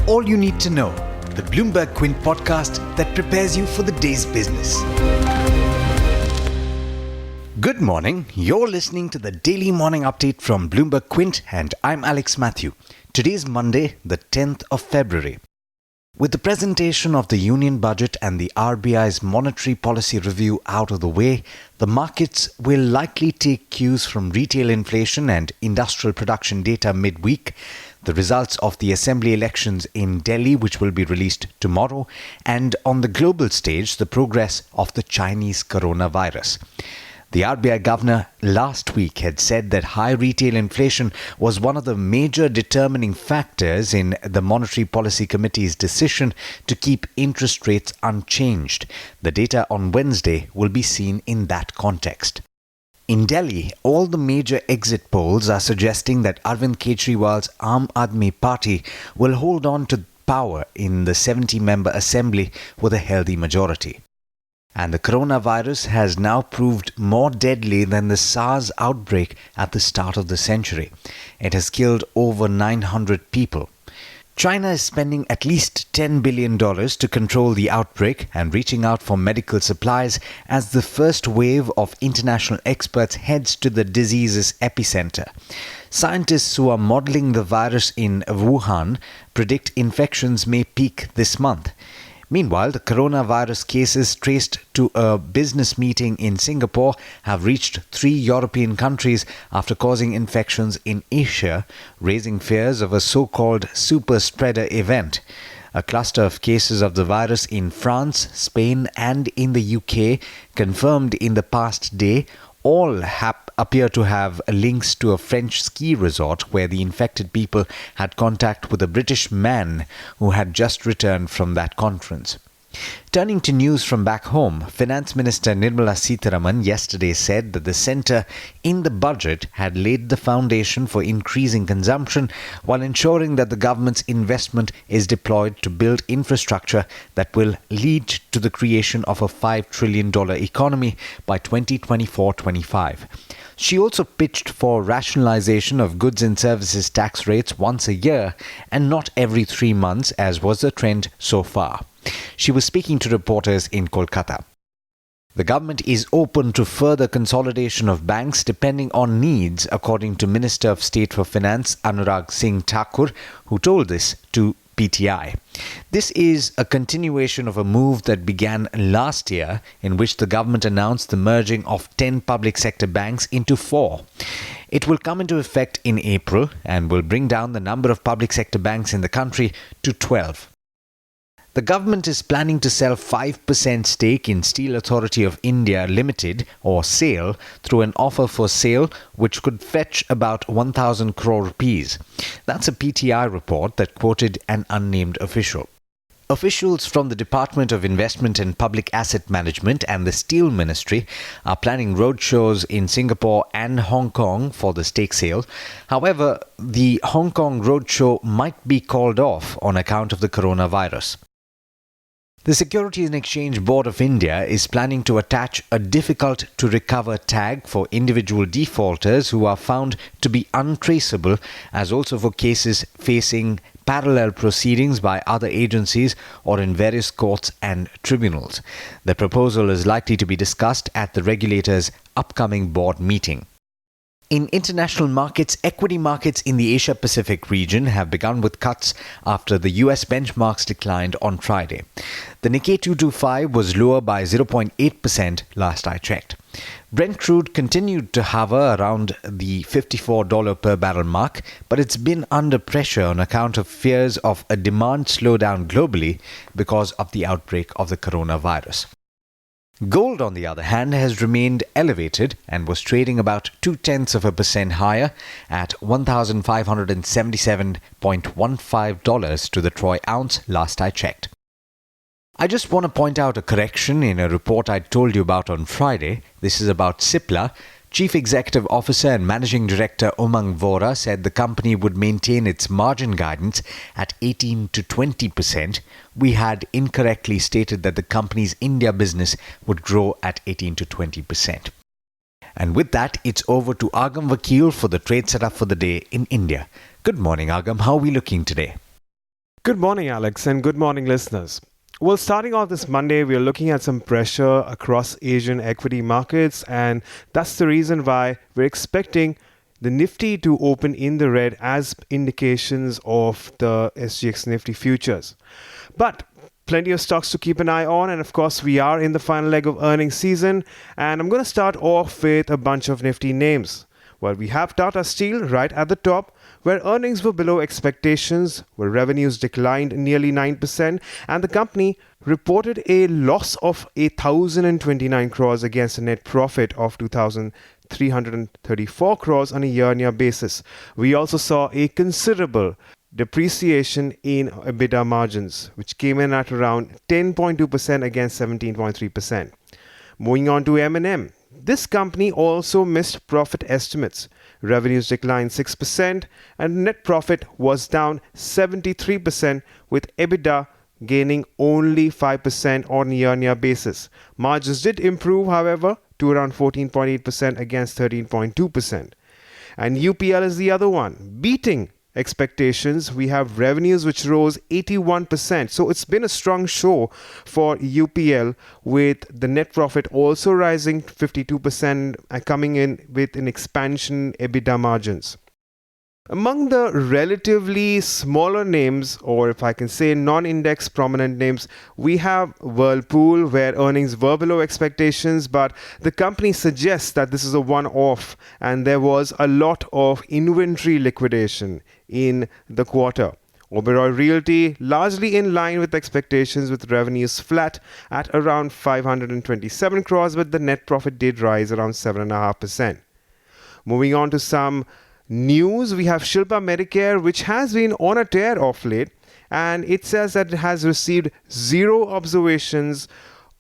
all you need to know, the Bloomberg Quint podcast that prepares you for the day's business. Good morning. You're listening to the Daily Morning Update from Bloomberg Quint, and I'm Alex Matthew. Today's Monday, the 10th of February. With the presentation of the Union Budget and the RBI's monetary policy review out of the way, the markets will likely take cues from retail inflation and industrial production data midweek, the results of the assembly elections in Delhi, which will be released tomorrow, and on the global stage, the progress of the Chinese coronavirus. The RBI governor last week had said that high retail inflation was one of the major determining factors in the Monetary Policy Committee's decision to keep interest rates unchanged. The data on Wednesday will be seen in that context. In Delhi, all the major exit polls are suggesting that Arvind Kejriwal's Aam Aadmi Party will hold on to power in the 70-member assembly with a healthy majority. And the coronavirus has now proved more deadly than the SARS outbreak at the start of the century. It has killed over 900 people. China is spending at least $10 billion to control the outbreak and reaching out for medical supplies as the first wave of international experts heads to the disease's epicenter. Scientists who are modeling the virus in Wuhan predict infections may peak this month. Meanwhile, the coronavirus cases traced to a business meeting in Singapore have reached 3 European countries after causing infections in Asia, raising fears of a so-called super spreader event. A cluster of cases of the virus in France, Spain and in the UK confirmed in the past day all appear to have links to a French ski resort where the infected people had contact with a British man who had just returned from that conference. Turning to news from back home, Finance Minister Nirmala Sitharaman yesterday said that the centre in the budget had laid the foundation for increasing consumption while ensuring that the government's investment is deployed to build infrastructure that will lead to the creation of a $5 trillion economy by 2024-25. She also pitched for rationalisation of goods and services tax rates once a year and not every 3 months as was the trend so far. She was speaking to reporters in Kolkata. The government is open to further consolidation of banks depending on needs, according to Minister of State for Finance Anurag Singh Thakur, who told this to PTI. This is a continuation of a move that began last year in which the government announced the merging of 10 public sector banks into 4. It will come into effect in April and will bring down the number of public sector banks in the country to 12. The government is planning to sell 5% stake in Steel Authority of India Limited, or SAIL, through an offer for sale which could fetch about 1,000 crore rupees. That's a PTI report that quoted an unnamed official. Officials from the Department of Investment and Public Asset Management and the Steel Ministry are planning roadshows in Singapore and Hong Kong for the stake sale. However, the Hong Kong roadshow might be called off on account of the coronavirus. The Securities and Exchange Board of India is planning to attach a difficult-to-recover tag for individual defaulters who are found to be untraceable, as also for cases facing parallel proceedings by other agencies or in various courts and tribunals. The proposal is likely to be discussed at the regulator's upcoming board meeting. In international markets, equity markets in the Asia-Pacific region have begun with cuts after the US benchmarks declined on Friday. The Nikkei 225 was lower by 0.8% last I checked. Brent crude continued to hover around the $54 per barrel mark, but it's been under pressure on account of fears of a demand slowdown globally because of the outbreak of the coronavirus. Gold, on the other hand, has remained elevated and was trading about 0.2% higher at $1,577.15 to the troy ounce last I checked. I just want to point out a correction in a report I told you about on Friday. This is about Cipla. Chief Executive Officer and Managing Director Umang Vohra said the company would maintain its margin guidance at 18 to 20%. We had incorrectly stated that the company's India business would grow at 18 to 20%. And with that, it's over to Agam Vakil for the trade setup for the day in India. Good morning, Agam. How are we looking today? Good morning, Alex, and good morning, listeners. Well, starting off this Monday, we are looking at some pressure across Asian equity markets, and that's the reason why we're expecting the Nifty to open in the red as indications of the SGX Nifty futures. But plenty of stocks to keep an eye on, and of course, we are in the final leg of earnings season, and I'm going to start off with a bunch of Nifty names. Well, we have Tata Steel right at the top, where earnings were below expectations, where revenues declined nearly 9%, and the company reported a loss of 1,029 crores against a net profit of 2,334 crores on a year-on-year basis. We also saw a considerable depreciation in EBITDA margins, which came in at around 10.2% against 17.3%. Moving on to M&M. This company also missed profit estimates. Revenues declined 6% and net profit was down 73%, with EBITDA gaining only 5% on a year-on-year basis. Margins did improve, however, to around 14.8% against 13.2%. And UPL is the other one, beating expectations. We have revenues which rose 81%. So it's been a strong show for UPL, with the net profit also rising 52% and coming in with an expansion EBITDA margins. Among the relatively smaller names, or if I can say non-index prominent names, we have Whirlpool, where earnings were below expectations, but the company suggests that this is a one-off and there was a lot of inventory liquidation in the quarter. Oberoi Realty largely in line with expectations, with revenues flat at around 527 crores, but the net profit did rise around 7.5%. Moving on to some news, we have Shilpa Medicare, which has been on a tear of late, and it says that it has received 0 observations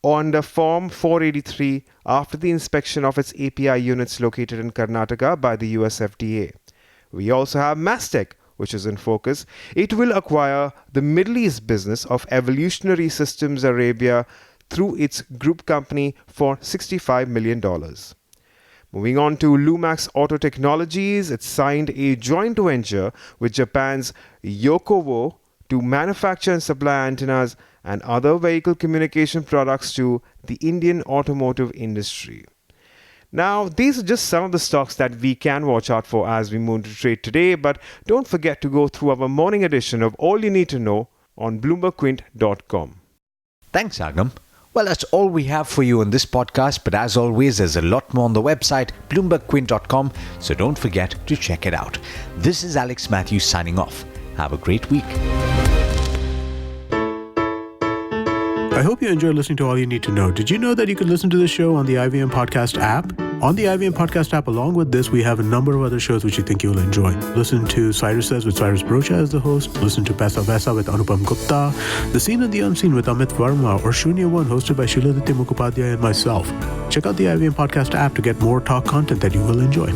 on the Form 483 after the inspection of its API units located in Karnataka by the US FDA. We also have Mastech, which is in focus. It will acquire the Middle East business of Evolutionary Systems Arabia through its group company for $65 million. Moving on to Lumax Auto Technologies, it signed a joint venture with Japan's Yokowo to manufacture and supply antennas and other vehicle communication products to the Indian automotive industry. Now, these are just some of the stocks that we can watch out for as we move to trade today, but don't forget to go through our morning edition of All You Need to Know on BloombergQuint.com. Thanks, Agam. Well, that's all we have for you on this podcast, but as always, there's a lot more on the website, BloombergQuint.com, so don't forget to check it out. This is Alex Matthews signing off. Have a great week. I hope you enjoyed listening to All You Need to Know. Did you know that you can listen to the show on the IVM Podcast app? On the IVM Podcast app, along with this, we have a number of other shows which you think you'll enjoy. Listen to Cyrus Says with Cyrus Brocha as the host. Listen to Pesa Vesa with Anupam Gupta. The Scene and the Unseen with Amit Verma, or Shunya One hosted by Shiladitya Mukhopadhyay and myself. Check out the IVM Podcast app to get more talk content that you will enjoy.